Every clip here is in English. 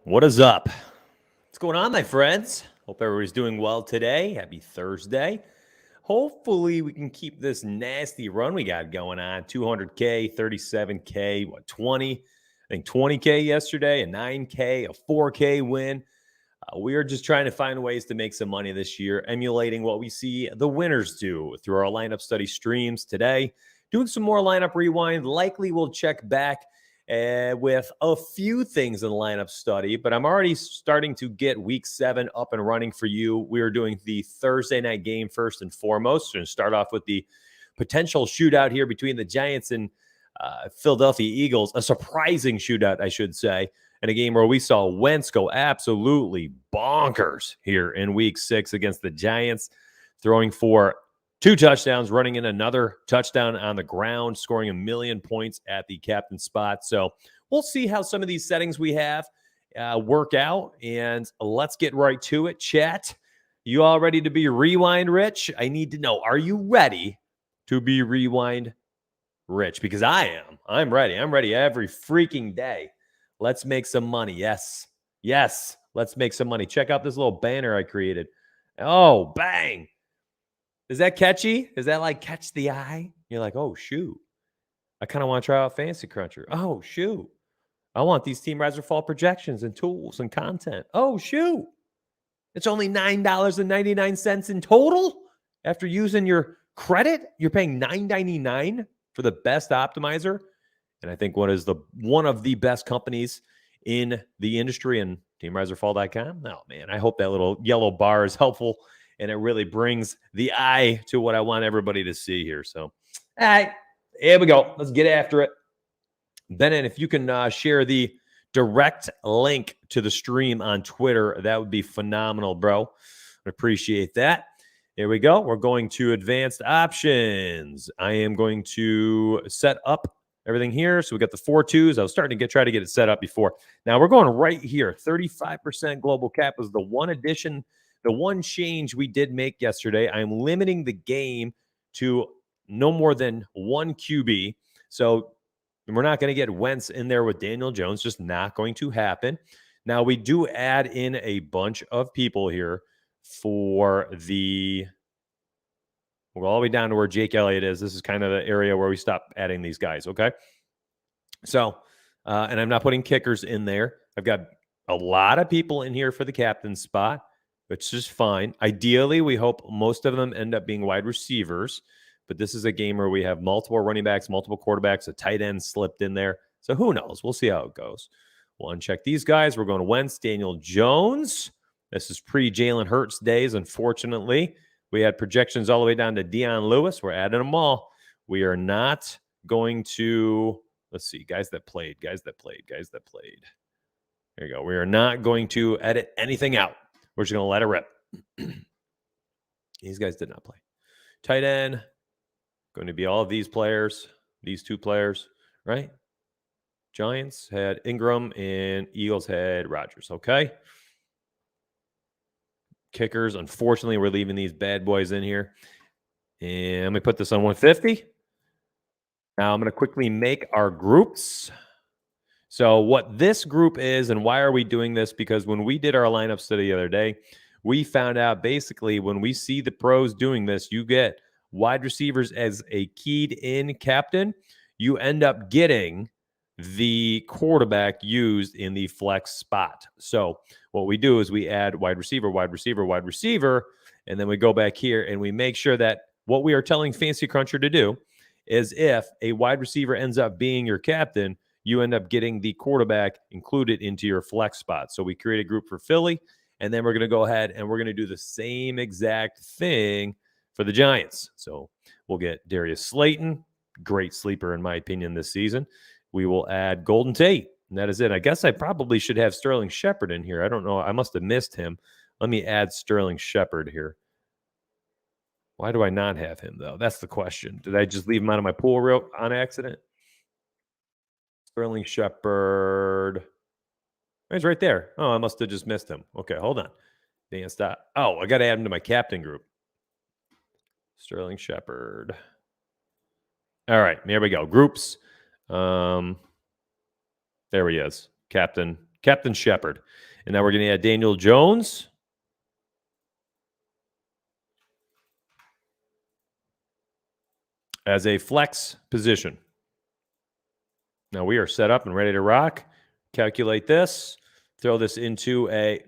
What is up? What's going on, my friends? Hope everybody's doing well today. Happy Thursday. Hopefully, we can keep this nasty run we got going on. 200K, 37K, 20? I think 20K yesterday, a 9K, a 4K win. We are just trying to find ways to make some money this year, emulating what we see the winners do through our lineup study streams today. Doing some more lineup rewind. Likely we'll check back with a few things in the lineup study, but I'm already starting to get week 7 up and running for you. We are doing the Thursday night game first and foremost. We're going to start off with the potential shootout here between the Giants and Philadelphia Eagles, a surprising shootout, I should say, and a game where we saw Wentz go absolutely bonkers here in week 6 against the Giants, throwing for 2 touchdowns, running in another touchdown on the ground, scoring 1 million points at the captain spot. So we'll see how some of these settings we have work out, and let's get right to it. Chat, you all ready to be rewind rich? I need to know, are you ready to be rewind rich? Because I am. I'm ready. I'm ready every freaking day. Let's make some money. Yes. Yes. Let's make some money. Check out this little banner I created. Oh, bang. Is that catchy? Is that like catch the eye? You're like, oh, shoot. I kind of want to try out Fantasy Cruncher. Oh, shoot. I want these teamriseorfall projections and tools and content. Oh, shoot. It's only $9.99 in total after using your credit. You're paying $9.99 for the best optimizer. And I think one of the best companies in the industry, and teamriseorfall.com. Oh, man, I hope that little yellow bar is helpful. And it really brings the eye to what I want everybody to see here. So, all right, here we go. Let's get after it. Bennett, if you can share the direct link to the stream on Twitter, that would be phenomenal, bro. I appreciate that. Here we go. We're going to advanced options. I am going to set up everything here. So we got the 4-2s. I was starting to try to get it set up before. Now we're going right here. 35% global cap was the one addition. The one change we did make yesterday. I'm limiting the game to no more than 1 QB. So we're not going to get Wentz in there with Daniel Jones. Just not going to happen. Now, we do add in a bunch of people here for the... We'll go all the way down to where Jake Elliott is. This is kind of the area where we stop adding these guys, okay? So, and I'm not putting kickers in there. I've got a lot of people in here for the captain spot, which is fine. Ideally, we hope most of them end up being wide receivers, but this is a game where we have multiple running backs, multiple quarterbacks, a tight end slipped in there. So who knows? We'll see how it goes. We'll uncheck these guys. We're going to Wentz, Daniel Jones. This is pre-Jalen Hurts days, unfortunately. We had projections all the way down to Deion Lewis. We're adding them all. We are not going to, let's see, guys that played. There you go. We are not going to edit anything out. We're just going to let it rip. These guys did not play. Tight end, going to be all of these players, these 2 players, right? Giants had Ingram and Eagles had Rodgers, okay? Kickers, unfortunately, we're leaving these bad boys in here. And let me put this on 150. Now I'm going to quickly make our groups. So what this group is, and why are we doing this? Because when we did our lineup study the other day, we found out basically when we see the pros doing this, you get wide receivers as a keyed in captain. You end up getting the quarterback used in the flex spot. So what we do is we add wide receiver, and then we go back here and we make sure that what we are telling Fantasy Cruncher to do is if a wide receiver ends up being your captain, you end up getting the quarterback included into your flex spot. So we create a group for Philly, and then we're going to go ahead and we're going to do the same exact thing for the Giants. So we'll get Darius Slayton, great sleeper in my opinion this season. We will add Golden Tate, and that is it. I guess I probably should have Sterling Shepard in here. I don't know. I must have missed him. Let me add Sterling Shepard here. Why do I not have him, though? That's the question. Did I just leave him out of my pool on accident? Sterling Shepard. He's right there. Oh, I must have just missed him. Okay, hold on. Dan, stop. Oh, I got to add him to my captain group. Sterling Shepard. All right, here we go. Groups. There he is. Captain Shepard. And now we're going to add Daniel Jones. As a flex position. Now we are set up and ready to rock. Calculate this. Throw this into a...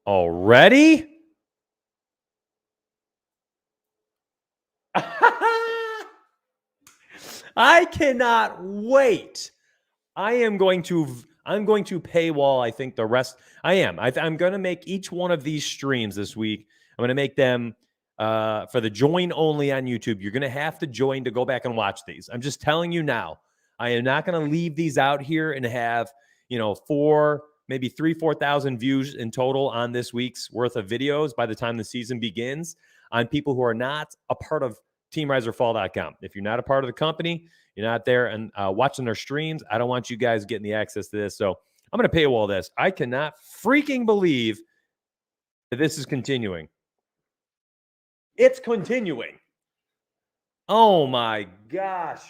Already? I cannot wait. I'm going to paywall, I think, the rest. I'm going to make each one of these streams this week. I'm going to make them for the join only on YouTube. You're going to have to join to go back and watch these. I'm just telling you now. I am not going to leave these out here and have, maybe 4,000 views in total on this week's worth of videos by the time the season begins on people who are not a part of teamriseorfall.com. If you're not a part of the company, you're not there and watching their streams, I don't want you guys getting the access to this. So I'm going to paywall this. I cannot freaking believe that this is continuing. It's continuing. Oh my gosh.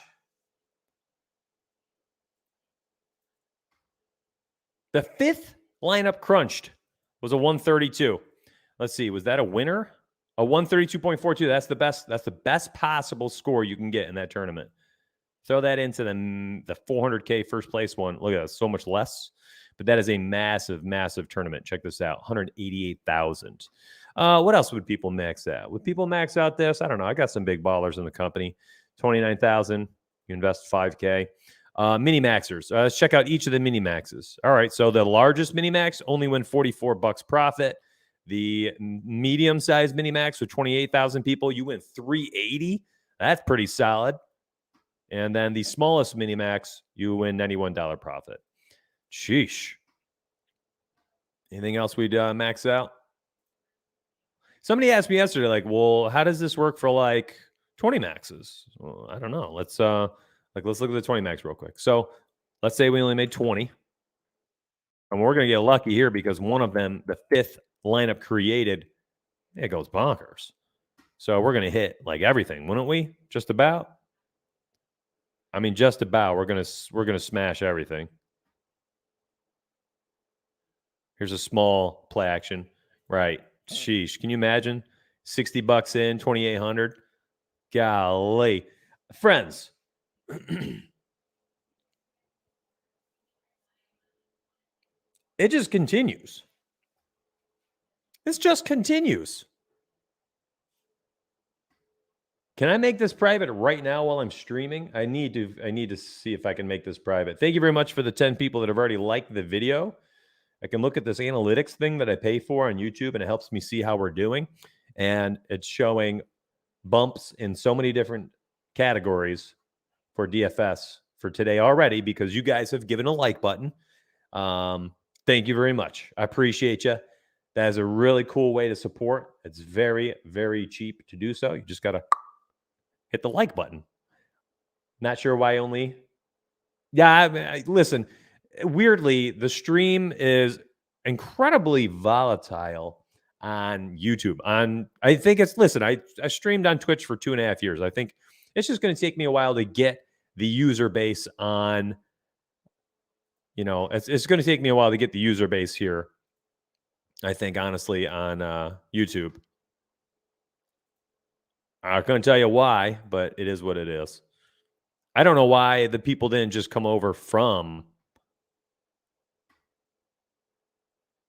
The fifth lineup crunched was a 132. Let's see. Was that a winner? A 132.42. That's the best. That's the best possible score you can get in that tournament. Throw that into the 400K first place one. Look at that. So much less. But that is a massive, massive tournament. Check this out. 188,000. What else would people max out? Would people max out this? I don't know. I got some big ballers in the company. 29,000. You invest 5K. Mini maxers. Let's check out each of the mini maxes. All right. So the largest mini max only win $44 profit. The medium sized mini max with 28,000 people, you win 380. That's pretty solid. And then the smallest mini max, you win $91 profit. Sheesh. Anything else we'd max out? Somebody asked me yesterday, like, well, how does this work for like 20 maxes? Well, I don't know. Let's look at the 20 max real quick. So let's say we only made 20. And we're going to get lucky here because one of them, the fifth lineup created, it goes bonkers. So we're going to hit like everything, wouldn't we? Just about. I mean, just about. We're going to smash everything. Here's a small play action. Right. Sheesh. Can you imagine? $60 in, 2,800. Golly. Friends. It just continues. This just continues. Can I make this private right now while I'm streaming? I need to see if I can make this private. Thank you very much for the 10 people that have already liked the video. I can look at this analytics thing that I pay for on YouTube, and it helps me see how we're doing. And it's showing bumps in so many different categories for DFS for today already because you guys have given a like button. Thank you very much. I appreciate you. That is a really cool way to support. It's very, very cheap to do so. You just got to hit the like button. Not sure why only. Yeah, listen, weirdly, the stream is incredibly volatile on YouTube. I think it's, listen, I streamed on Twitch for 2.5 years. I think it's just going to take me a while to get the user base on, it's going to take me a while to get the user base here. I think, honestly, on YouTube. I'm not going to tell you why, but it is what it is. I don't know why the people didn't just come over from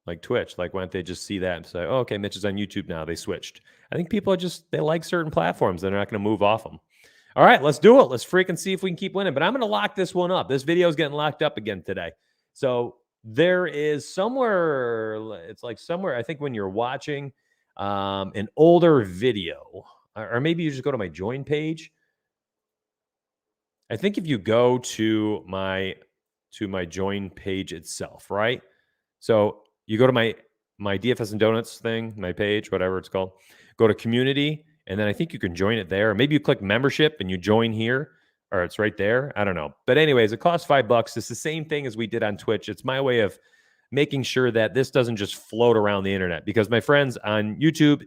like Twitch. Like, why don't they just see that and say, oh, okay, Mitch is on YouTube now. They switched. I think people are they like certain platforms. They're not going to move off them. All right, let's do it. Let's freaking see if we can keep winning. But I'm going to lock this one up. This video is getting locked up again today. So there is somewhere, it's like somewhere, I think when you're watching an older video, or maybe you just go to my join page. I think if you go to my join page itself, right? So you go to my DFSnDonuts thing, my page, whatever it's called. Go to community, and then I think you can join it there. Or maybe you click membership and you join here, or it's right there. I don't know. But anyways, it costs $5. It's the same thing as we did on Twitch. It's my way of making sure that this doesn't just float around the internet. Because my friends on YouTube,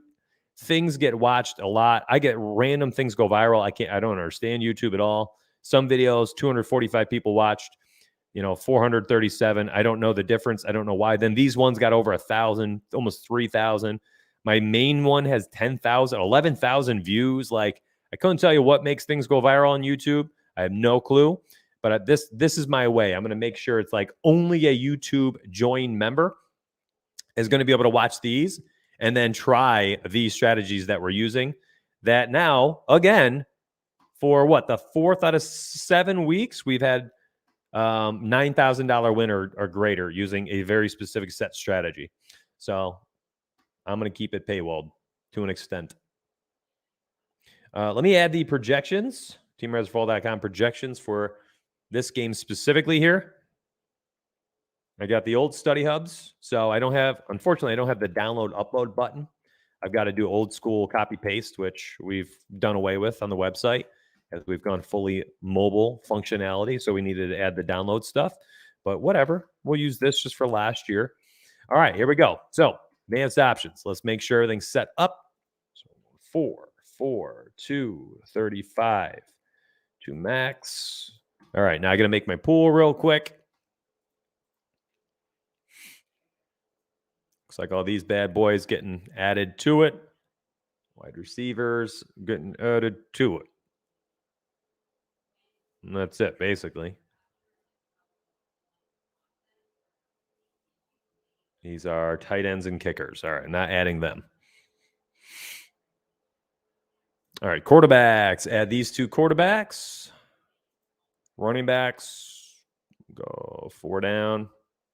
things get watched a lot. I get random things go viral. I don't understand YouTube at all. Some videos, 245 people watched, 437. I don't know the difference. I don't know why. Then these ones got over 1,000, almost 3,000. My main one has 10,000, 11,000 views. Like, I couldn't tell you what makes things go viral on YouTube. I have no clue. But this is my way. I'm going to make sure it's like only a YouTube join member is going to be able to watch these and then try these strategies that we're using. That now, again, for what, the 4th out of 7 weeks, we've had $9,000 win or greater using a very specific set strategy. So I'm going to keep it paywalled to an extent. Let me add the projections, teamriseorfall.com projections for this game specifically here. I got the old study hubs. So unfortunately, I don't have the download upload button. I've got to do old school copy paste, which we've done away with on the website as we've gone fully mobile functionality. So we needed to add the download stuff, but whatever. We'll use this just for last year. All right, here we go. So advanced options. Let's make sure everything's set up. So 4, 2, 35 to max. All right, now I got to make my pool real quick. Looks like all these bad boys getting added to it. Wide receivers getting added to it. And that's it, basically. These are tight ends and kickers. All right, not adding them. All right, quarterbacks. Add these 2 quarterbacks. Running backs. Go 4 down.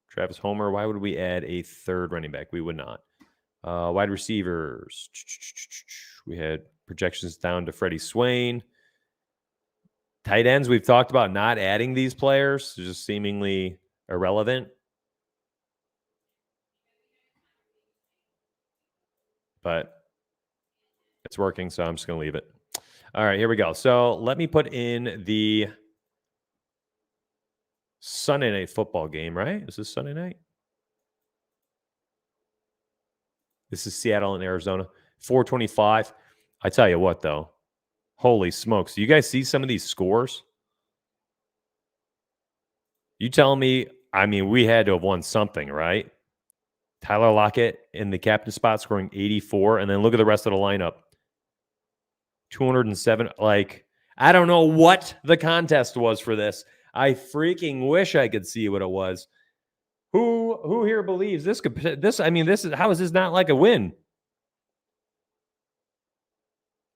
Travis Homer. Why would we add a 3rd running back? We would not. Wide receivers. We had projections down to Freddie Swain. Tight ends, we've talked about not adding these players. They're just seemingly irrelevant. But it's working, so I'm just going to leave it. All right, here we go. So let me put in the Sunday night football game, right? Is this Sunday night? This is Seattle and Arizona. 425. I tell you what, though. Holy smokes. Do you guys see some of these scores? You telling me, we had to have won something, right? Tyler Lockett in the captain spot scoring 84. And then look at the rest of the lineup. 207. Like, I don't know what the contest was for this. I freaking wish I could see what it was. Who here believes this could how is this not like a win?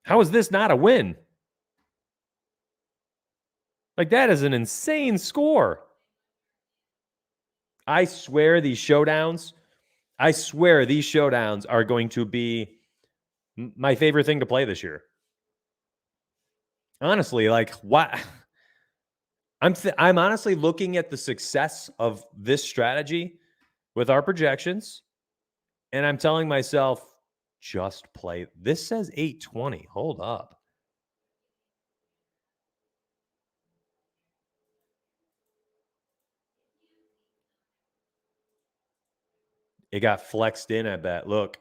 How is this not a win? Like, that is an insane score. I swear these showdowns are going to be my favorite thing to play this year. Honestly, like, what? I'm honestly looking at the success of this strategy with our projections, and I'm telling myself, just play. This says 820. Hold up. It got flexed in, I bet. Look.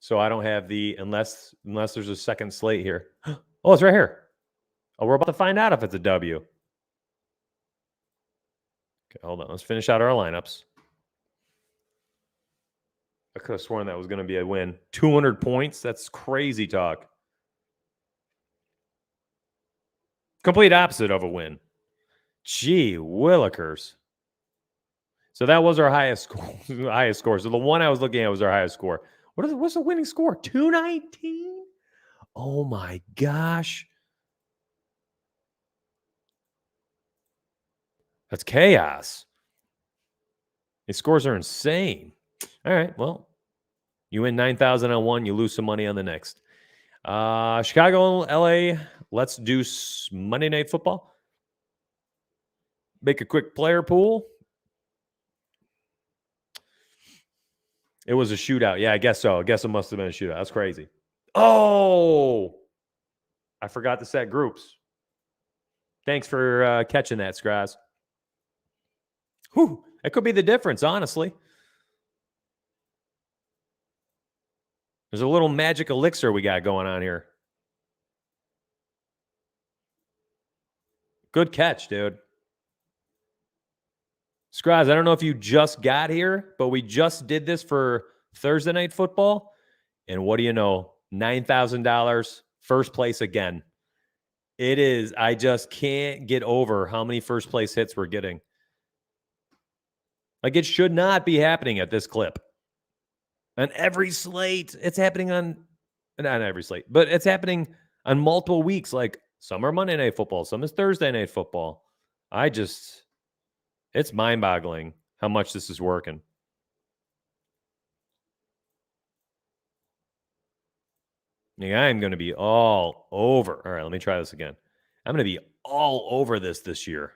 So I don't have the, unless there's a second slate here. Oh, it's right here. Oh, we're about to find out if it's a W. Okay, hold on. Let's finish out our lineups. I could have sworn that was going to be a win. 200 points? That's crazy talk. Complete opposite of a win. Gee willikers. So that was our highest score. So the one I was looking at was our highest score. What's the winning score? 219? Oh my gosh. That's chaos. These scores are insane. All right, well, you win 9,000 on one, you lose some money on the next. Chicago, LA, let's do Monday Night Football. Make a quick player pool. It was a shootout. Yeah, I guess so. I guess it must have been a shootout. That's crazy. Oh, I forgot to set groups. Thanks for catching that, Scraz. Whew, that could be the difference, honestly. There's a little magic elixir we got going on here. Good catch, dude. Scraz, I don't know if you just got here, but we just did this for Thursday Night Football. And what do you know? $9,000, first place again. It is. I just can't get over how many first place hits we're getting. Like, it should not be happening at this clip. On every slate. It's happening on, not every slate, but it's happening on multiple weeks. Like, some are Monday Night Football, some is Thursday Night Football. It's mind-boggling how much this is working. Yeah, I'm going to be all over. All right, let me try this again. I'm going to be all over this year.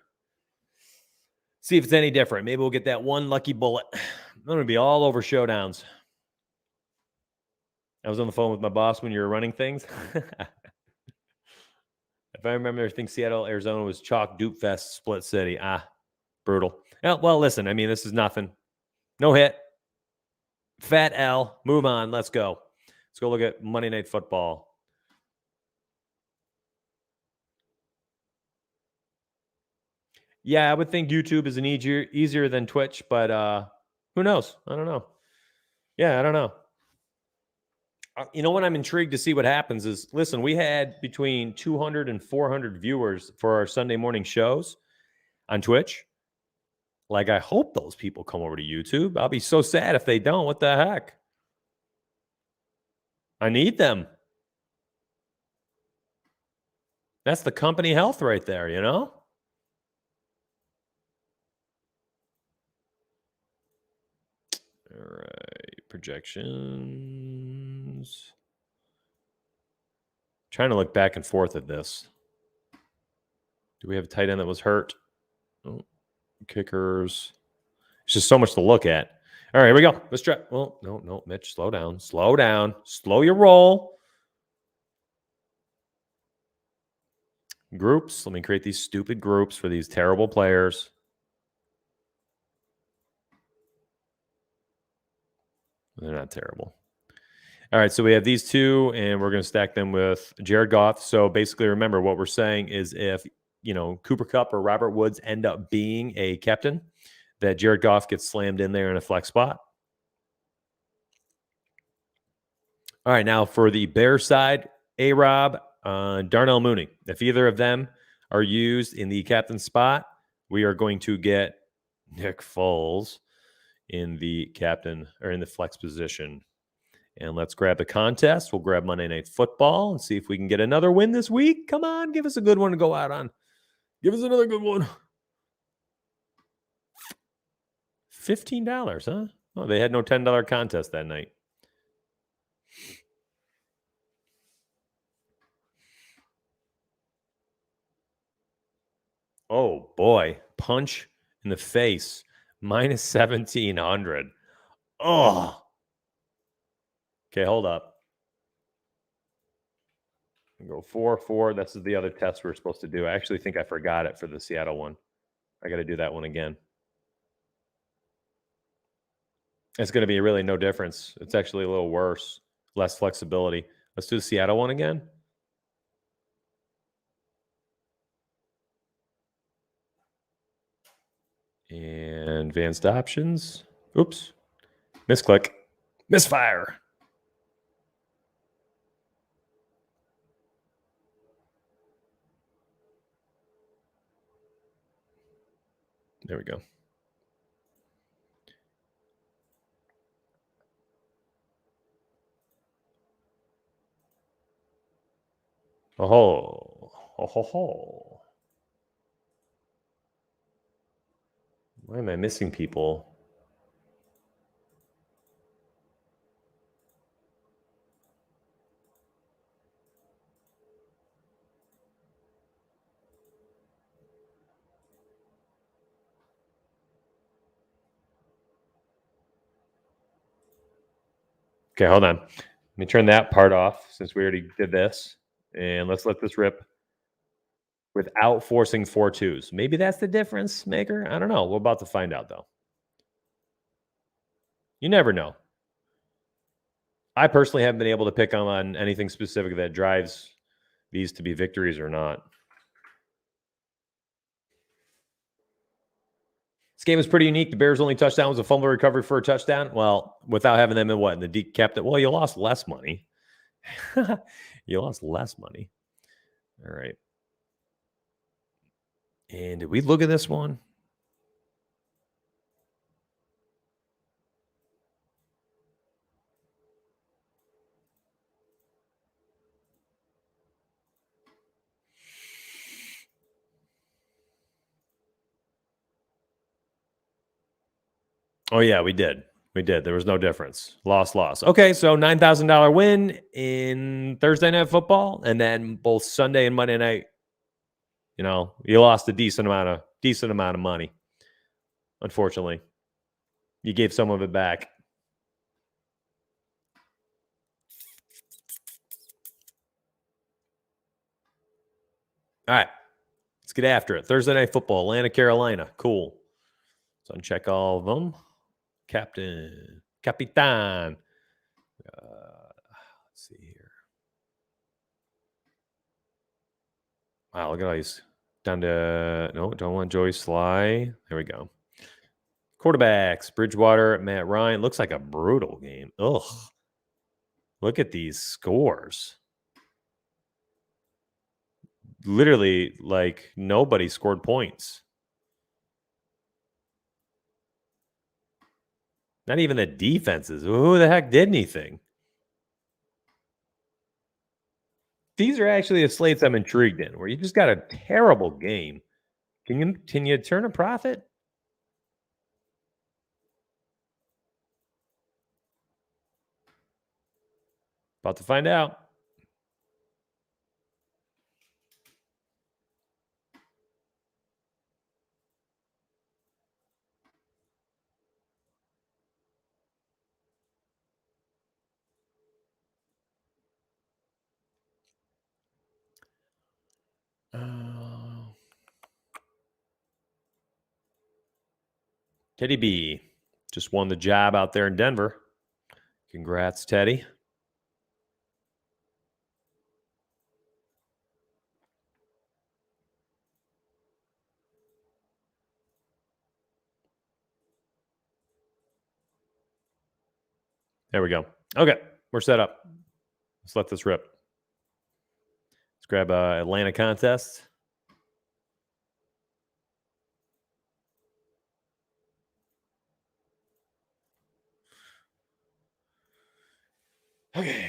See if it's any different. Maybe we'll get that one lucky bullet. I'm going to be all over showdowns. I was on the phone with my boss when you were running things. If I remember, I think Seattle, Arizona was chalk dupe fest, split city. Brutal. Well, listen, I mean, this is nothing. No hit. Fat L. Move on. Let's go. Let's go look at Monday Night Football. Yeah, I would think YouTube is an easier than Twitch, but who knows? I don't know. Yeah, I don't know. You know what? I'm intrigued to see what happens is, listen, we had between 200 and 400 viewers for our Sunday morning shows on Twitch. Like, I hope those people come over to YouTube. I'll be so sad if they don't. What the heck? I need them. That's the company health right there, you know? All right, projections. Trying to look back and forth at this. Do we have a tight end that was hurt? Oh, kickers. It's just so much to look at. All right, here we go. Let's try. Well, no, Mitch, slow down. Slow down. Slow your roll. Groups. Let me create these stupid groups for these terrible players. They're not terrible. All right, so we have these two, and we're going to stack them with Jared Goff. So basically, remember, what we're saying is if, Cooper Kupp or Robert Woods end up being a captain, that Jared Goff gets slammed in there in a flex spot. All right, now for the Bears side, A-Rob, Darnell Mooney. If either of them are used in the captain spot, we are going to get Nick Foles in the captain or in the flex position. And let's grab the contest. We'll grab Monday Night Football and see if we can get another win this week. Come on, give us a good one to go out on. Give us another good one. $15, huh? Oh, they had no $10 contest that night. Oh, boy. Punch in the face. Minus 1,700. Oh. Okay, hold up. Go 4-4. This is the other test we're supposed to do. I actually think I forgot it for the Seattle one. I got to do that one again. It's going to be really no difference. It's actually a little worse. Less flexibility. Let's do the Seattle one again. And advanced options. Oops. Misclick. Misfire. There we go. Oh, ho. Why am I missing people? Okay, hold on. Let me turn that part off since we already did this. And let's let this rip without forcing 4 twos. Maybe that's the difference maker. I don't know. We're about to find out, though. You never know. I personally haven't been able to pick on anything specific that drives these to be victories or not. game was pretty unique. The Bears' only touchdown was a fumble recovery for a touchdown. Well, without having them in the deep kept it. Well, you lost less money. You lost less money. All right. And did we look at this one? Oh, yeah, we did. We did. There was no difference. Loss. Okay, so $9,000 win in Thursday Night Football, and then both Sunday and Monday night. You know, you lost a decent amount of money. Unfortunately, you gave some of it back. All right, let's get after it. Thursday Night Football, Atlanta, Carolina. Cool. Let's uncheck all of them. Capitan. Let's see here. Wow, look at all these. Down to, no, don't want Joey Sly. There we go. Quarterbacks, Bridgewater, Matt Ryan. Looks like a brutal game. Ugh. Look at these scores. Literally, like, nobody scored points. Not even the defenses. Who the heck did anything? These are actually the slates I'm intrigued in, where you just got a terrible game. Can you turn a profit? About to find out. Teddy B just won the job out there in Denver. Congrats, Teddy. There we go. Okay, we're set up. Let's let this rip. Let's grab Atlanta contest. Okay.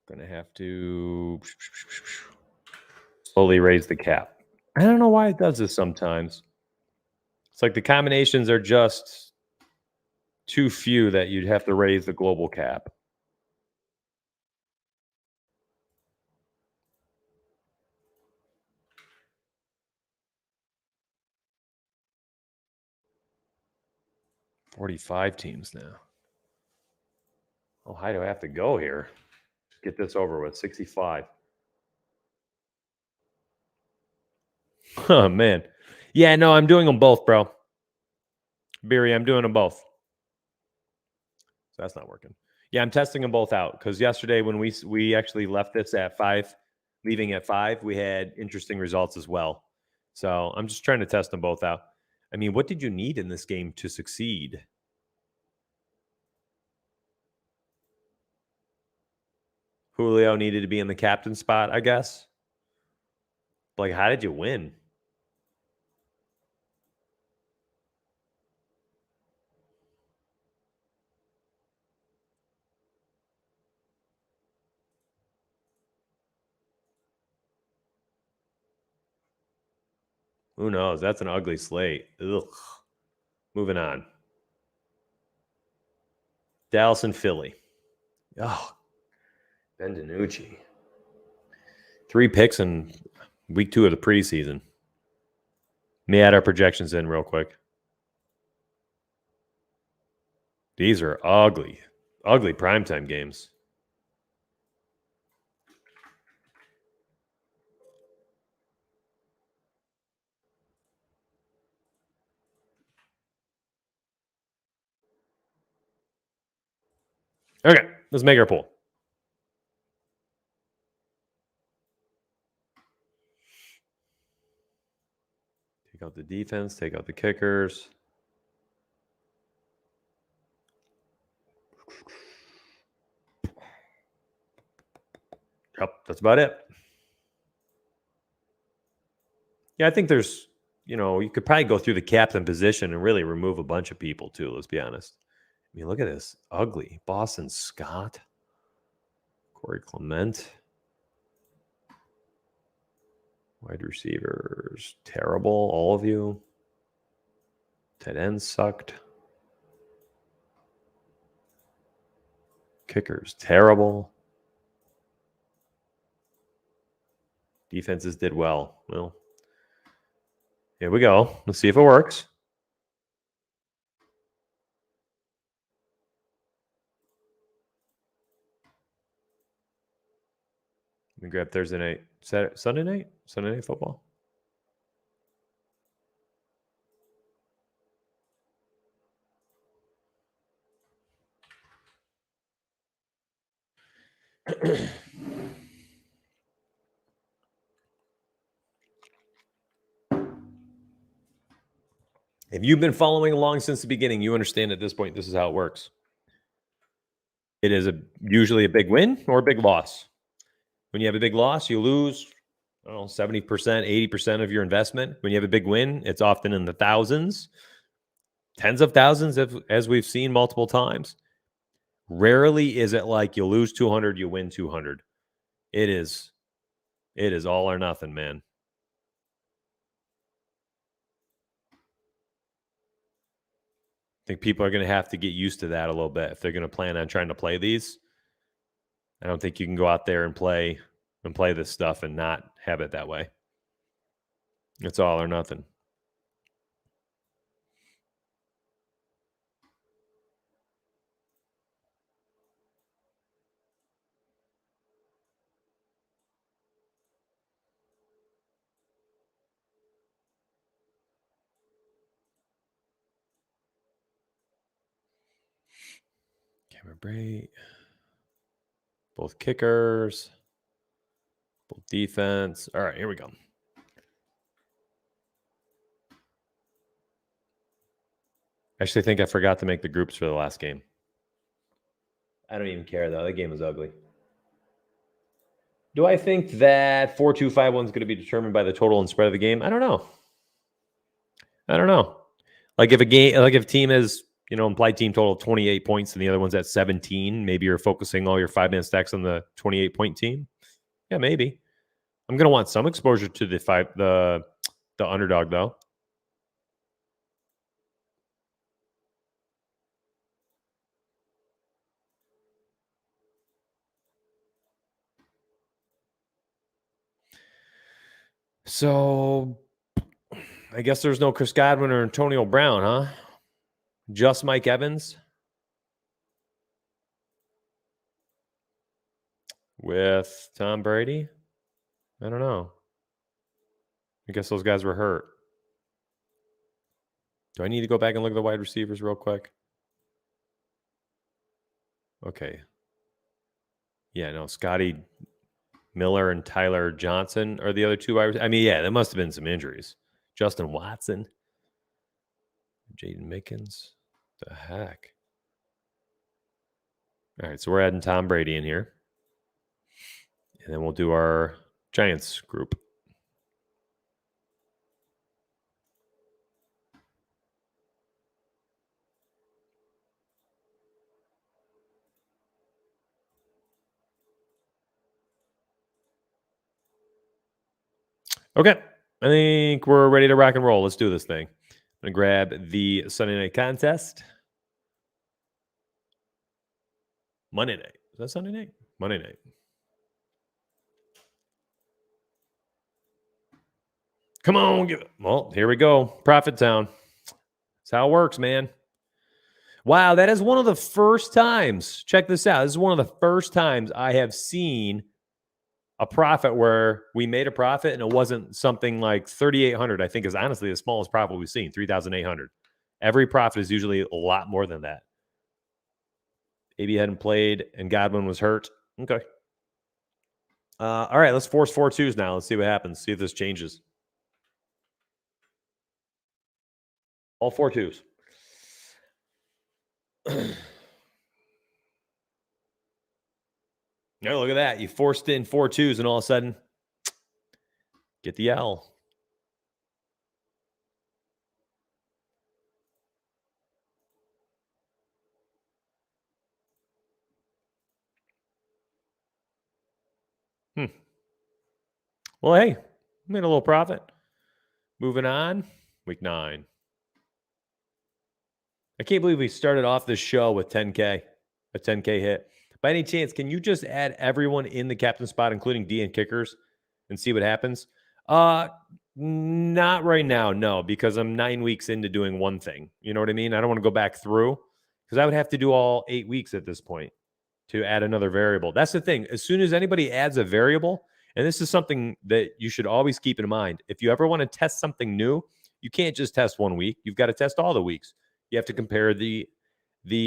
Gonna have to slowly raise the cap. I don't know why it does this sometimes. It's like the combinations are just too few that you'd have to raise the global cap. $45 teams now. How high do I have to go here? Get this over with. 65. Oh, man. Yeah, no, I'm doing them both, bro. Beery, I'm doing them both. So that's not working. Yeah, I'm testing them both out because yesterday when we actually left this at 5, leaving at 5, we had interesting results as well. So I'm just trying to test them both out. I mean, what did you need in this game to succeed? Julio needed to be in the captain spot, I guess. Like, how did you win? Who knows? That's an ugly slate. Ugh. Moving on. Dallas and Philly. Oh, Ben DiNucci. 3 picks in week 2 of the preseason. Let me add our projections in real quick. These are ugly primetime games. Okay, let's make our pool. Take out out the defense, take out the kickers. Yep, that's about it. Yeah, I think there's, you could probably go through the captain position and really remove a bunch of people too, let's be honest. I mean, look at this. Ugly. Boston Scott. Corey Clement. Wide receivers. Terrible, all of you. Tight ends sucked. Kickers, terrible. Defenses did well. Well, here we go. Let's see if it works. Let me grab Thursday night. Sunday night? Sunday night football. If you've been following along since the beginning, you understand at this point this is how it works. It is usually a big win or a big loss. When you have a big loss, you lose, 70%, 80% of your investment. When you have a big win, it's often in the thousands, tens of thousands, as we've seen multiple times. Rarely is it like you lose 200, you win 200. It is all or nothing, man. I think people are going to have to get used to that a little bit if they're going to plan on trying to play these. I don't think you can go out there and play this stuff and not have it that way. It's all or nothing. Camera break. Both kickers. Both defense. All right, here we go. I actually think I forgot to make the groups for the last game. I don't even care, though. That game was ugly. Do I think that 4-2-5-1 is going to be determined by the total and spread of the game? I don't know. Like if a team has, implied team total of 28 points and the other one's at 17, maybe you're focusing all your 5-man stacks on the 28-point team. Yeah, maybe. I'm going to want some exposure to the underdog, though. So I guess there's no Chris Godwin or Antonio Brown, huh? Just Mike Evans with Tom Brady? I don't know. I guess those guys were hurt. Do I need to go back and look at the wide receivers real quick? Okay. Yeah, no, Scotty Miller and Tyler Johnson are the other two wide receivers. I mean, yeah, there must have been some injuries. Justin Watson. Jaden Mickens. The heck? All right, so we're adding Tom Brady in here. And then we'll do our Giants group. Okay, I think we're ready to rock and roll. Let's do this thing. I'm going to grab the Sunday night contest. Monday night. Is that Sunday night? Monday night. Come on, give it. Well, here we go. Profit Town. That's how it works, man. Wow, that is one of the first times. Check this out. This is one of the first times I have seen a profit where we made a profit and it wasn't something like 3,800. I think is honestly the smallest profit we've seen, 3,800. Every profit is usually a lot more than that. AB hadn't played and Godwin was hurt. Okay. All right, let's force 4 twos now. Let's see what happens. See if this changes. All 4 twos. No, look at that. You forced in 4 twos, and all of a sudden, get the L. Well, hey, made a little profit. Moving on, week 9. I can't believe we started off this show with 10K, a 10K hit. By any chance, can you just add everyone in the captain spot, including D and kickers, and see what happens? Not right now, no, because I'm 9 weeks into doing one thing. You know what I mean? I don't want to go back through because I would have to do all 8 weeks at this point to add another variable. That's the thing. As soon as anybody adds a variable, and this is something that you should always keep in mind. If you ever want to test something new, you can't just test 1 week. You've got to test all the weeks. You have to compare the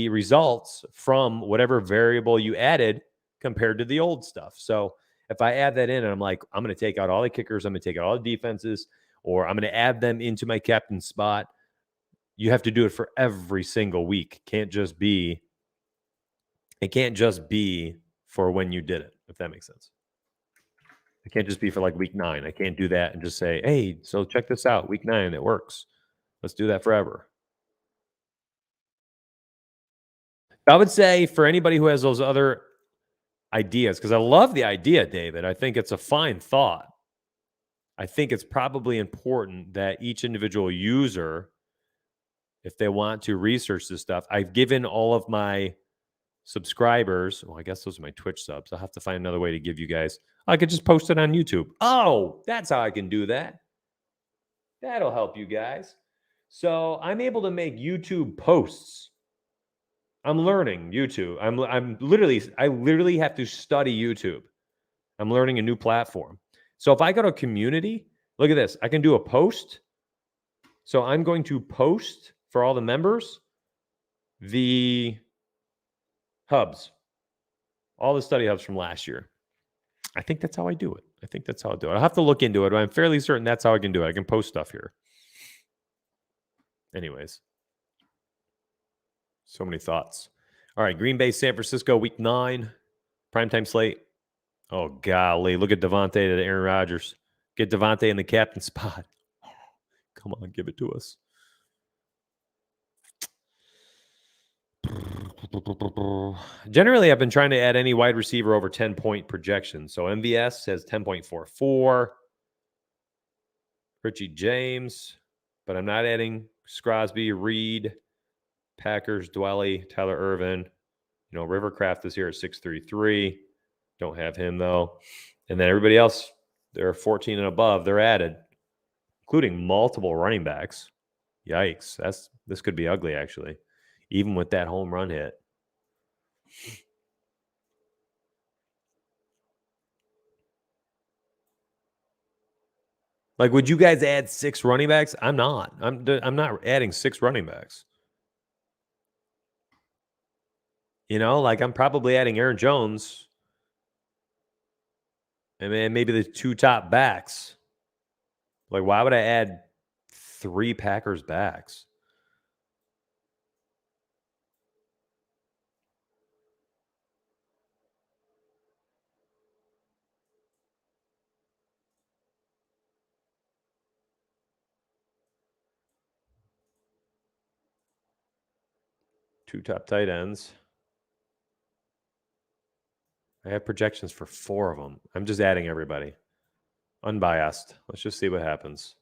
results from whatever variable you added compared to the old stuff. So if I add that in and I'm like, I'm going to take out all the kickers, I'm going to take out all the defenses, or I'm going to add them into my captain spot, you have to do it for every single week. It can't just be for when you did it, if that makes sense. It can't just be for like week 9. I can't do that and just say, hey, so check this out. Week 9, it works. Let's do that forever. I would say for anybody who has those other ideas, because I love the idea, David. I think it's a fine thought. I think it's probably important that each individual user, if they want to research this stuff, I've given all of my subscribers, well, I guess those are my Twitch subs. I'll have to find another way to give you guys. I could just post it on YouTube. Oh, that's how I can do that. That'll help you guys. So I'm able to make YouTube posts. I'm learning YouTube. I literally have to study YouTube. I'm learning a new platform. So if I go to community, look at this. I can do a post. So I'm going to post for all the members the hubs, all the study hubs from last year. I think that's how I do it. I'll have to look into it, but I'm fairly certain that's how I can do it. I can post stuff here. Anyways, so many thoughts. All right, Green Bay, San Francisco, week 9, primetime slate. Oh, golly, look at Devontae to Aaron Rodgers. Get Devontae in the captain spot. Come on, give it to us. Generally, I've been trying to add any wide receiver over 10-point projection. So MVS says 10.44. Richie James, but I'm not adding Scrosby, Reed, Packers, Dwelly, Tyler Irvin. You know, Rivercraft is here at 633. Don't have him, though. And then everybody else, they're 14 and above. They're added, including multiple running backs. Yikes. This could be ugly, actually, even with that home run hit. Like, would you guys add 6 running backs? I'm not. I'm not adding 6 running backs. You know, like I'm probably adding Aaron Jones and then maybe the 2 top backs. Like, why would I add 3 Packers backs? Two top tight ends. I have projections for 4 of them. I'm just adding everybody. Unbiased. Let's just see what happens.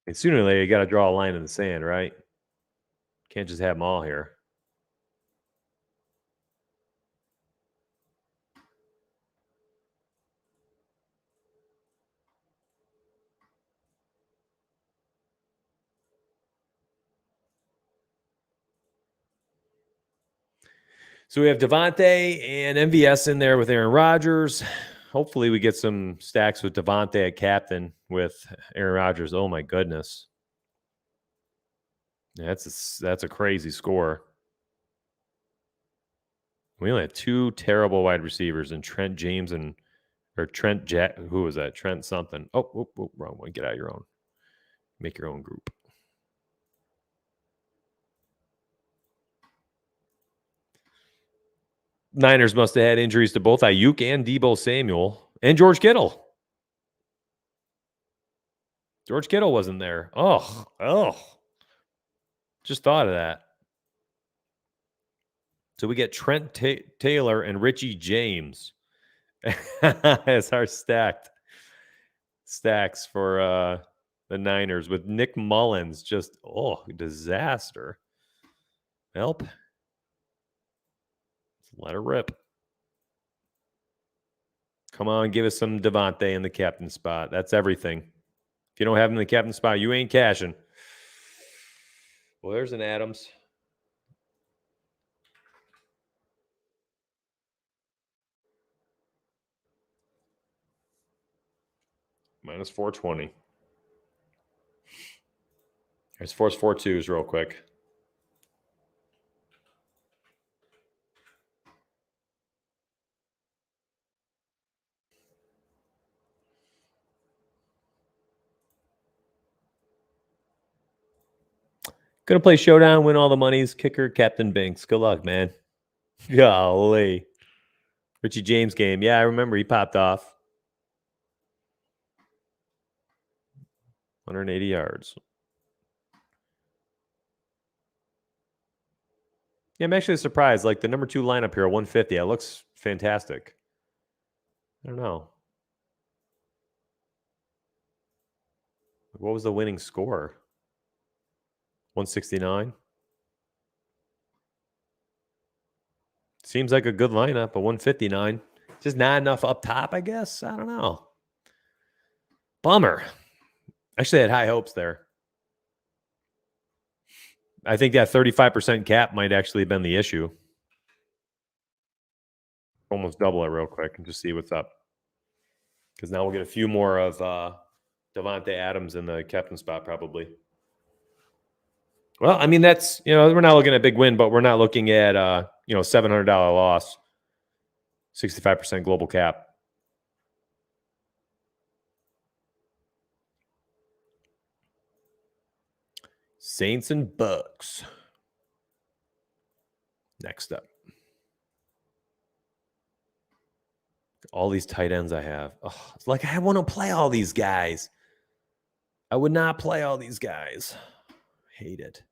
And sooner or later, you got to draw a line in the sand, right? Can't just have them all here. So we have Devontae and MVS in there with Aaron Rodgers. Hopefully we get some stacks with Devontae at captain with Aaron Rodgers. Oh, my goodness. That's a crazy score. We only have 2 terrible wide receivers in Trent James or Trent Jack. Who was that? Trent something. Oh, wrong one. Get out your own. Make your own group. Niners must have had injuries to both Ayuk and Deebo Samuel and George Kittle. George Kittle wasn't there. Oh. Just thought of that. So we get Trent Taylor and Richie James as our stacks for the Niners with Nick Mullins. Just, disaster. Help. Let her rip. Come on, give us some Devontae in the captain spot. That's everything. If you don't have him in the captain spot, you ain't cashing. Well, there's an Adams. Minus 420. Let's force 4-2s real quick. Gonna play Showdown, win all the monies. Kicker, Captain Binks. Good luck, man. Golly. Richie James game. Yeah, I remember he popped off. 180 yards. Yeah, I'm actually surprised. Like the number 2 lineup here, 150. It looks fantastic. I don't know. What was the winning score? 169. Seems like a good lineup, but 159. Just not enough up top, I guess. I don't know. Bummer. Actually, I had high hopes there. I think that 35% cap might actually have been the issue. Almost double it real quick and just see what's up. Because now we'll get a few more of Devontae Adams in the captain spot probably. Well, I mean, that's, we're not looking at a big win, but we're not looking at, $700 loss, 65% global cap. Saints and Bucks. Next up. All these tight ends I have. Oh, it's like I want to play all these guys. I would not play all these guys. Hate it.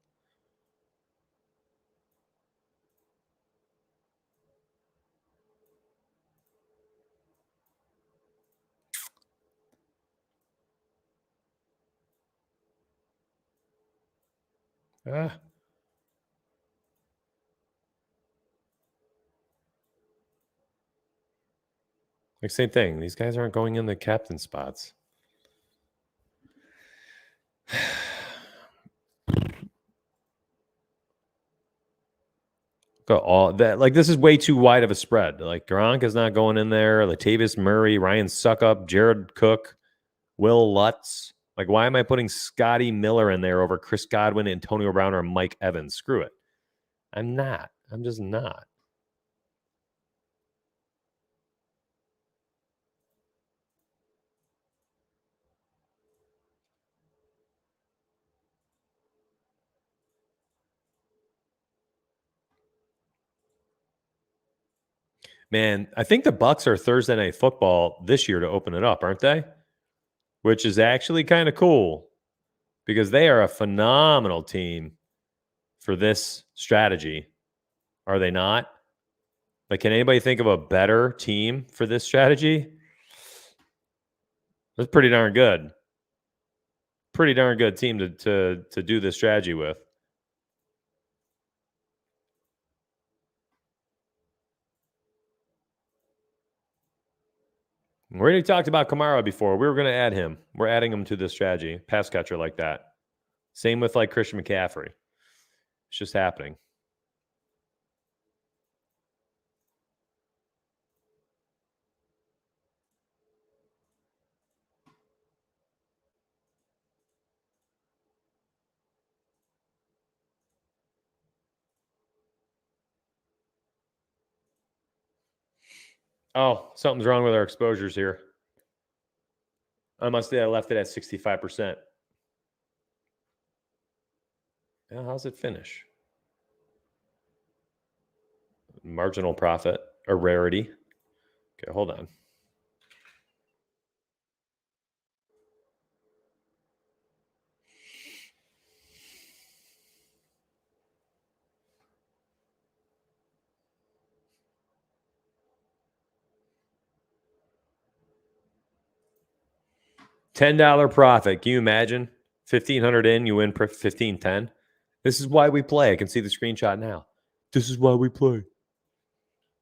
Like same thing. These guys aren't going in the captain spots. Got all that. Like, this is way too wide of a spread. Like, Gronk is not going in there. Latavius Murray, Ryan Suckup, Jared Cook, Will Lutz. Like, why am I putting Scotty Miller in there over Chris Godwin, Antonio Brown, or Mike Evans? Screw it. I'm not. I'm just not. Man, I think the Bucks are Thursday Night Football this year to open it up, aren't they? Which is actually kind of cool because they are a phenomenal team for this strategy. Are they not? Like, can anybody think of a better team for this strategy? That's pretty darn good. Pretty darn good team to do this strategy with. We already talked about Kamara before. We were going to add him. We're adding him to this strategy. Pass catcher like that. Same with like Christian McCaffrey. It's just happening. Oh, something's wrong with our exposures here. I must have left it at 65%. Yeah, how's it finish? Marginal profit or rarity. Okay, hold on. $10 profit. Can you imagine? 1,500 in, you win 1,510. This is why we play. I can see the screenshot now. This is why we play.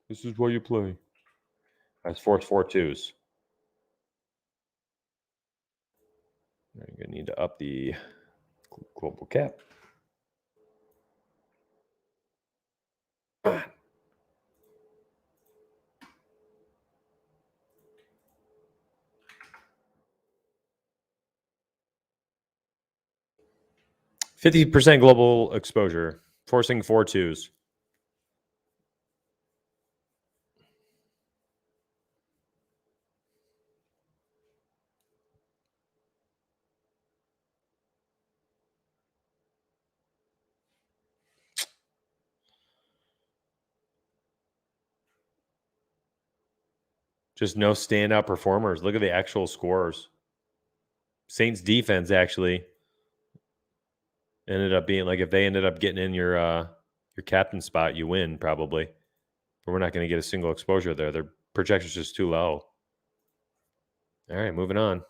This is why you play. That's 4-4-2s. You're going to need to up the global cap. 50% global exposure, forcing 4-2s. Just no standout performers. Look at the actual scores. Saints defense actually ended up being like, if they ended up getting in your captain spot, you win probably. But we're not going to get a single exposure there. Their projection's just too low. All right, moving on.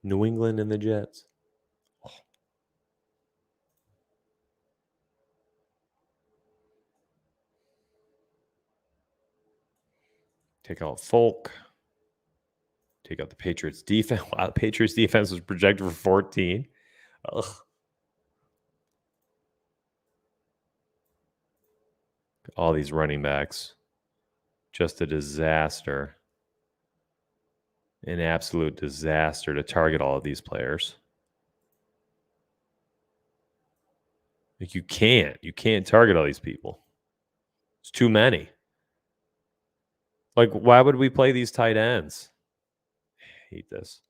New England and the Jets. Oh. Take out Folk. Take out the Patriots defense. Wow, the Patriots defense was projected for 14. Ugh. All these running backs. Just a disaster. An absolute disaster to target all of these players. Like you can't target all these people. It's too many. Like, why would we play these tight ends? I hate this.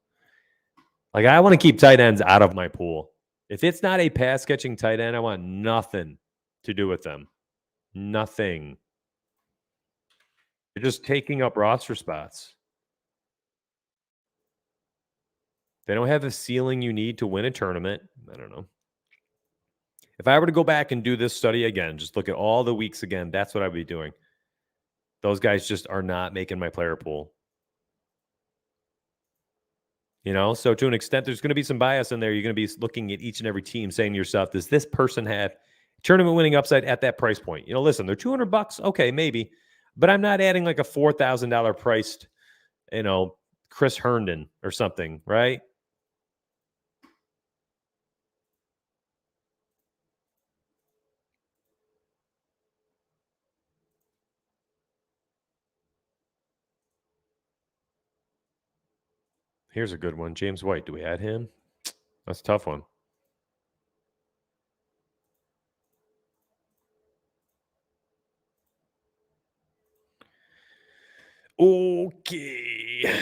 Like, I want to keep tight ends out of my pool. If it's not a pass catching tight end, I want nothing to do with them. Nothing. They're just taking up roster spots. They don't have the ceiling you need to win a tournament. I don't know. If I were to go back and do this study again, just look at all the weeks again, that's what I would be doing. Those guys just are not making my player pool. You know, so to an extent, there's going to be some bias in there. You're going to be looking at each and every team saying to yourself, does this person have tournament winning upside at that price point? You know, listen, they're $200. Okay, maybe. But I'm not adding like a $4,000 priced, you know, Chris Herndon or something, right? Here's a good one. James White. Do we add him? That's a tough one. Okay.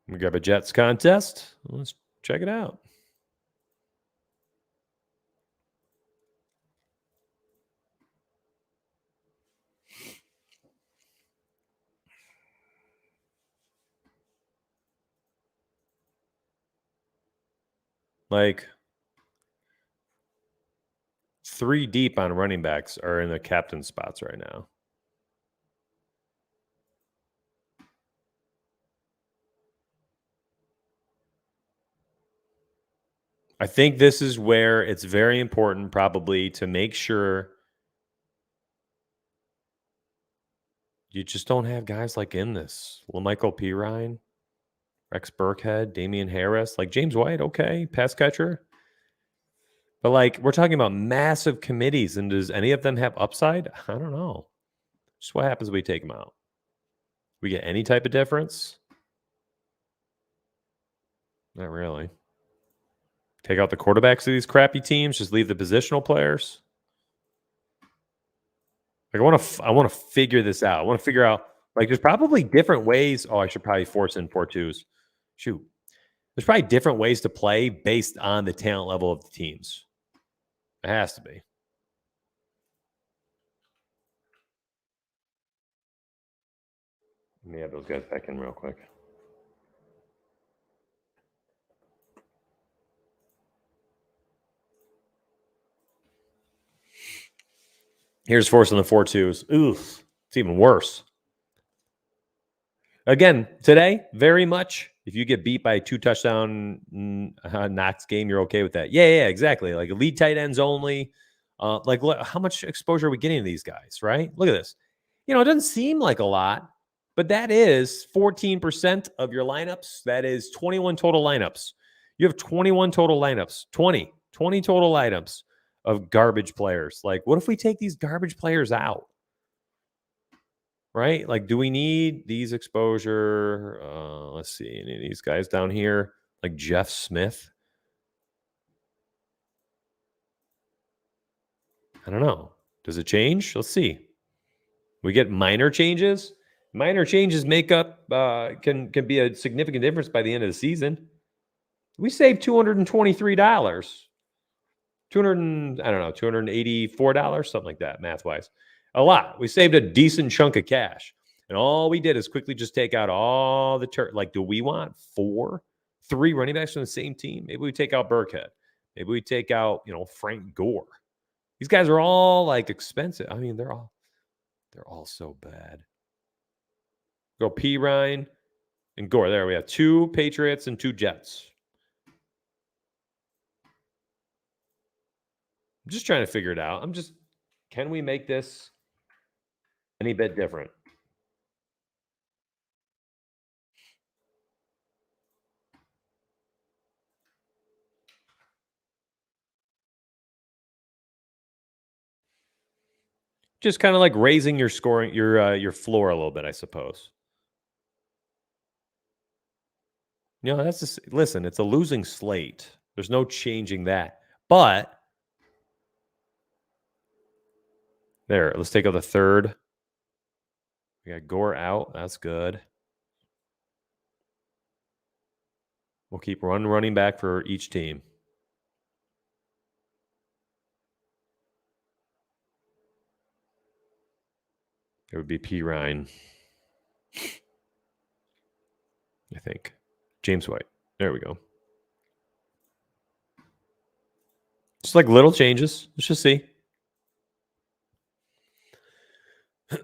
We got a Jets contest. Let's check it out. Like 3 deep on running backs are in the captain spots right now. I think this is where it's very important probably to make sure you just don't have guys like in this. LaMichael Pirine, Rex Burkhead, Damian Harris, like James White, okay, pass catcher. But like we're talking about massive committees, and does any of them have upside? I don't know. Just what happens when we take them out? We get any type of difference? Not really. Take out the quarterbacks of these crappy teams. Just leave the positional players. Like I want to figure this out. I want to figure out, like, there's probably different ways. Oh, I should probably force in 4-2s. Shoot. There's probably different ways to play based on the talent level of the teams. It has to be. Let me add those guys back in real quick. Here's forcing the 4-2s. Oof. It's even worse. Again, today, very much, if you get beat by a 2-touchdown Knox game, you're okay with that. Yeah, exactly. Like elite tight ends only. Like, how much exposure are we getting to these guys, right? Look at this. It doesn't seem like a lot, but that is 14% of your lineups. That is 21 total lineups. You have 21 total lineups, 20 total lineups of garbage players. Like, what if we take these garbage players out? Right? Like, do we need these exposure? Let's see. Any of these guys down here, like Jeff Smith? I don't know. Does it change? Let's see. We get minor changes. Minor changes make up can be a significant difference by the end of the season. We saved $223. $284, something like that, math wise. A lot. We saved a decent chunk of cash. And all we did is quickly just take out all the like, do we want 3 running backs from the same team? Maybe we take out Burkhead. Maybe we take out, Frank Gore. These guys are all like expensive. I mean, they're all so bad. Go P. Ryan and Gore. There we have 2 Patriots and 2 Jets. I'm just trying to figure it out. Can we make this any bit different? Just kind of like raising your scoring, your floor a little bit, I suppose. That's just, listen, it's a losing slate. There's no changing that. But there, let's take out the third. We got Gore out. That's good. We'll keep running back for each team. It would be P. Ryan, I think. James White. There we go. Just like little changes. Let's just see. I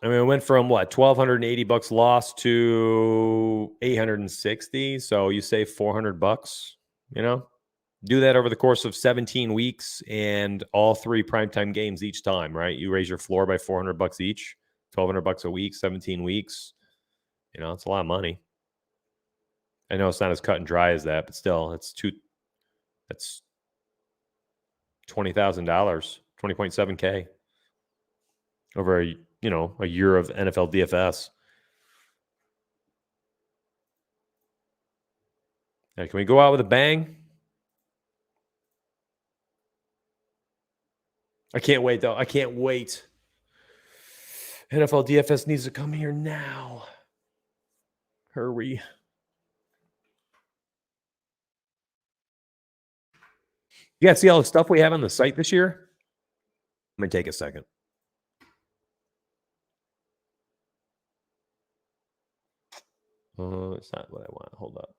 mean, it went from what, $1,280 loss to $860. So you save $400. Do that over the course of 17 weeks and all 3 primetime games each time, right? You raise your floor by $400 each, $1,200 a week, 17 weeks. It's a lot of money. I know it's not as cut and dry as that, but still, that's $20,000, $20.7K over a year of NFL DFS. Now, can we go out with a bang? I can't wait, though. I can't wait. NFL DFS needs to come here now. Hurry. You guys see all the stuff we have on the site this year? Let me take a second. It's not what I want. Hold up.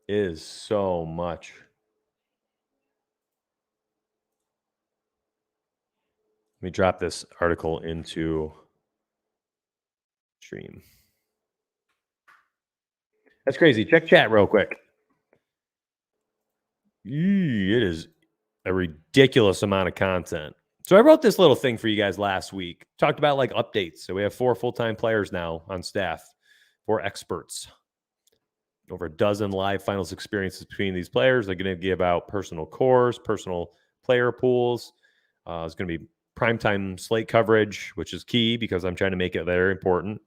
It is so much. Let me drop this article into stream. That's crazy. Check chat real quick. It is a ridiculous amount of content. So I wrote this little thing for you guys last week. Talked about like updates. So we have 4 full-time players now on staff, 4 experts. Over a dozen live finals experiences between these players. They're going to give out personal cores, personal player pools. It's going to be primetime slate coverage, which is key because I'm trying to make it very important.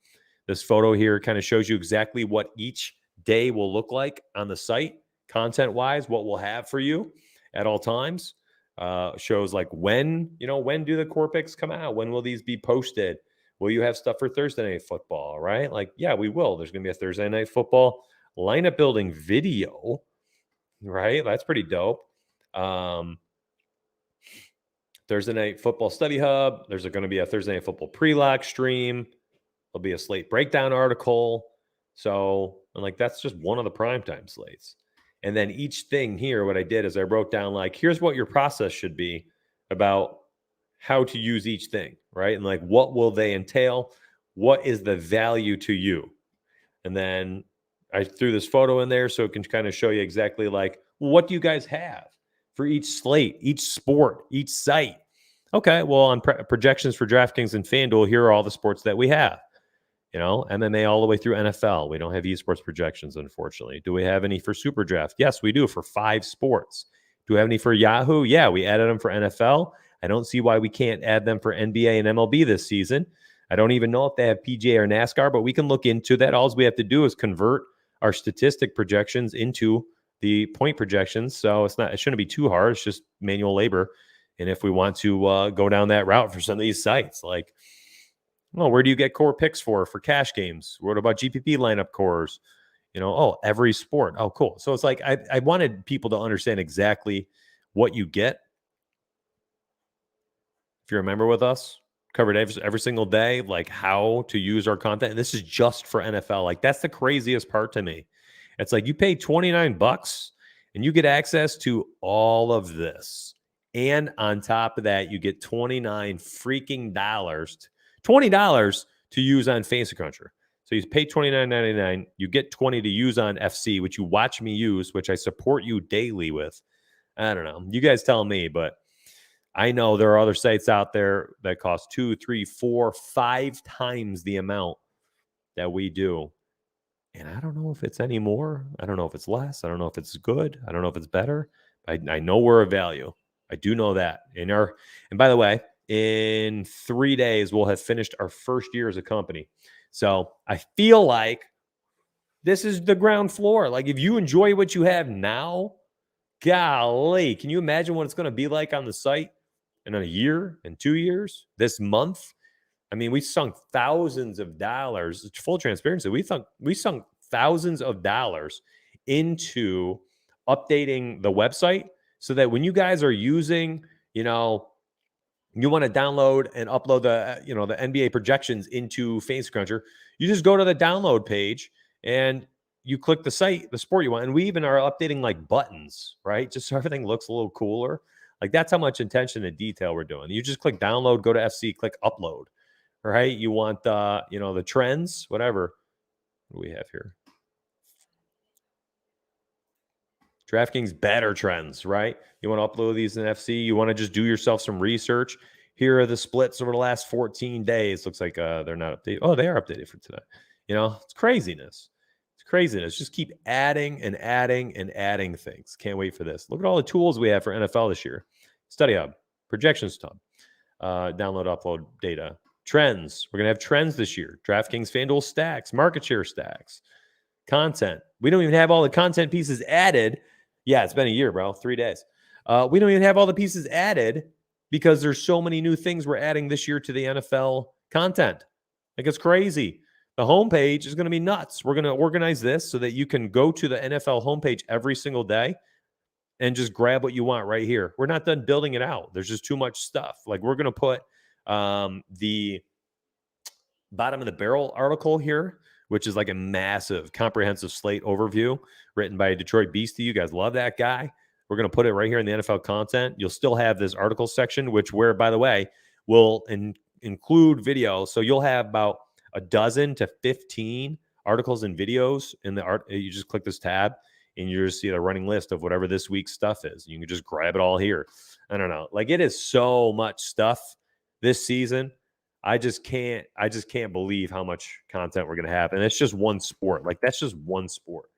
This photo here kind of shows you exactly what each day will look like on the site, content-wise, what we'll have for you at all times. Shows like when do the core picks come out? When will these be posted? Will you have stuff for Thursday Night Football, right? Like, yeah, we will. There's going to be a Thursday Night Football lineup building video, right? That's pretty dope. Thursday Night Football Study Hub. There's going to be a Thursday Night Football pre-lock stream. There'll be a slate breakdown article. So, and like, that's just one of the primetime slates. And then each thing here, what I did is I wrote down, like, here's what your process should be about how to use each thing, right? And like, what will they entail? What is the value to you? And then I threw this photo in there so it can kind of show you exactly like, well, what do you guys have for each slate, each sport, each site? Okay, well, on projections for DraftKings and FanDuel, here are all the sports that we have. MMA all the way through NFL. We don't have esports projections, unfortunately. Do we have any for Superdraft? Yes, we do, for 5 sports. Do we have any for Yahoo? Yeah, we added them for NFL. I don't see why we can't add them for NBA and MLB this season. I don't even know if they have PGA or NASCAR, but we can look into that. All we have to do is convert our statistic projections into the point projections. So it shouldn't be too hard. It's just manual labor. And if we want to go down that route for some of these sites, like, well, where do you get core picks for cash games? What about GPP lineup cores? Every sport. Oh, cool. So it's like I wanted people to understand exactly what you get. If you remember with us, covered every single day, like how to use our content. And this is just for NFL. Like, that's the craziest part to me. It's like you pay $29 and you get access to all of this. And on top of that, you get $29 freaking $20 to use on Fantasy Cruncher. So you pay $29.99, you get $20 to use on FC, which you watch me use, which I support you daily with. I don't know. You guys tell me, but I know there are other sites out there that cost 2, 3, 4, 5 times the amount that we do. And I don't know if it's any more. I don't know if it's less. I don't know if it's good. I don't know if it's better. I know we're a value. I do know that. And by the way, in 3 days, we'll have finished our first year as a company. So I feel like this is the ground floor. Like, if you enjoy what you have now, golly, can you imagine what it's going to be like on the site in a year, in 2 years, this month? I mean, we sunk thousands of dollars. Full transparency, we sunk thousands of dollars into updating the website so that when you guys are using, you want to download and upload the NBA projections into Fantasy Cruncher, you just go to the download page and you click the sport you want. And we even are updating like buttons, right? Just so everything looks a little cooler. Like, that's how much attention to detail we're doing. You just click download, go to FC, click upload, right? You want the trends, whatever. What do we have here? DraftKings better trends, right? You want to upload these in FC. You want to just do yourself some research. Here are the splits over the last 14 days. Looks like they're not updated. Oh, they are updated for today. It's craziness. It's craziness. Just keep adding and adding and adding things. Can't wait for this. Look at all the tools we have for NFL this year. Study Hub, Projections Hub, download, upload data, trends. We're going to have trends this year. DraftKings FanDuel stacks, market share stacks, content. We don't even have all the content pieces added. Yeah, it's been a year, bro. 3 days. We don't even have all the pieces added because there's so many new things we're adding this year to the NFL content. Like, it's crazy. The homepage is going to be nuts. We're going to organize this so that you can go to the NFL homepage every single day and just grab what you want right here. We're not done building it out. There's just too much stuff. Like, we're going to put the bottom of the barrel article here, which is like a massive comprehensive slate overview written by a Detroit Beastie. You guys love that guy. We're going to put it right here in the NFL content. You'll still have this article section, where, by the way, will include video. So you'll have about a dozen to 15 articles and videos in the art. You just click this tab and you just see the running list of whatever this week's stuff is. You can just grab it all here. I don't know. Like, it is so much stuff this season. I just can't believe how much content we're going to have. And it's just one sport. Like, that's just one sport.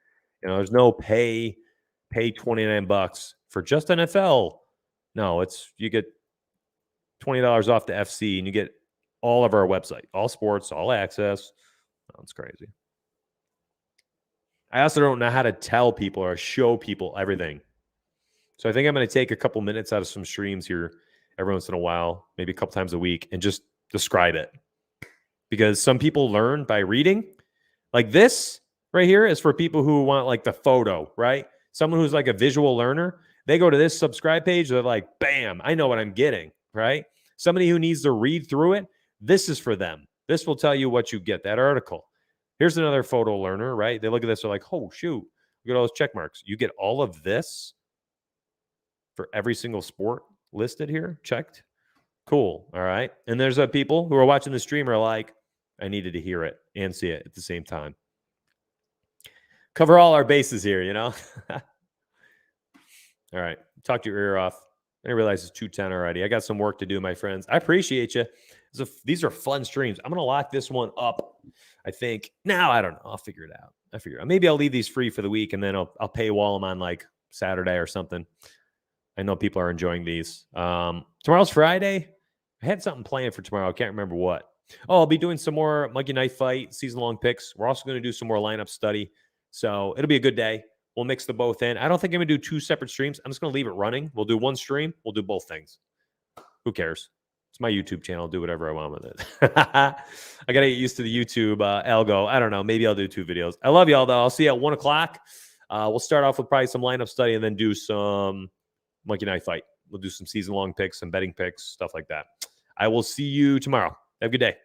There's no pay $29 for just NFL. No, you get $20 off the FC, and you get all of our website, all sports, all access. That's crazy. I also don't know how to tell people or show people everything. So I think I'm going to take a couple minutes out of some streams here every once in a while, maybe a couple times a week, and just describe it. Because some people learn by reading. Like this right here is for people who want like the photo, right? Someone who's like a visual learner, they go to this subscribe page, they're like, bam, I know what I'm getting, right? Somebody who needs to read through it, this is for them. This will tell you what you get, that article. Here's another photo learner, right? They look at this, they're like, oh, shoot, look at all those check marks. You get all of this for every single sport listed here, checked. Cool, all right? And there's people who are watching the stream are like, I needed to hear it and see it at the same time. Cover all our bases here, you know? All right, talk your ear off. I realize it's 2:10 already. I got some work to do, my friends. I appreciate you. These are fun streams. I'm going to lock this one up, I think. Now, I don't know. I'll figure it out. Maybe I'll leave these free for the week, and then I'll paywall them on like Saturday or something. I know people are enjoying these. Tomorrow's Friday. I had something planned for tomorrow. I can't remember what. Oh, I'll be doing some more Monkey Knife Fight, season-long picks. We're also going to do some more lineup study. So it'll be a good day. We'll mix the both in. I don't think I'm going to do 2 separate streams. I'm just going to leave it running. We'll do one stream. We'll do both things. Who cares? It's my YouTube channel. I'll do whatever I want with it. I got to get used to the YouTube algo. I don't know. Maybe I'll do 2 videos. I love y'all, though. I'll see you at 1 o'clock. We'll start off with probably some lineup study and then do some Monkey Knife Fight. We'll do some season-long picks, some betting picks, stuff like that. I will see you tomorrow. Have a good day.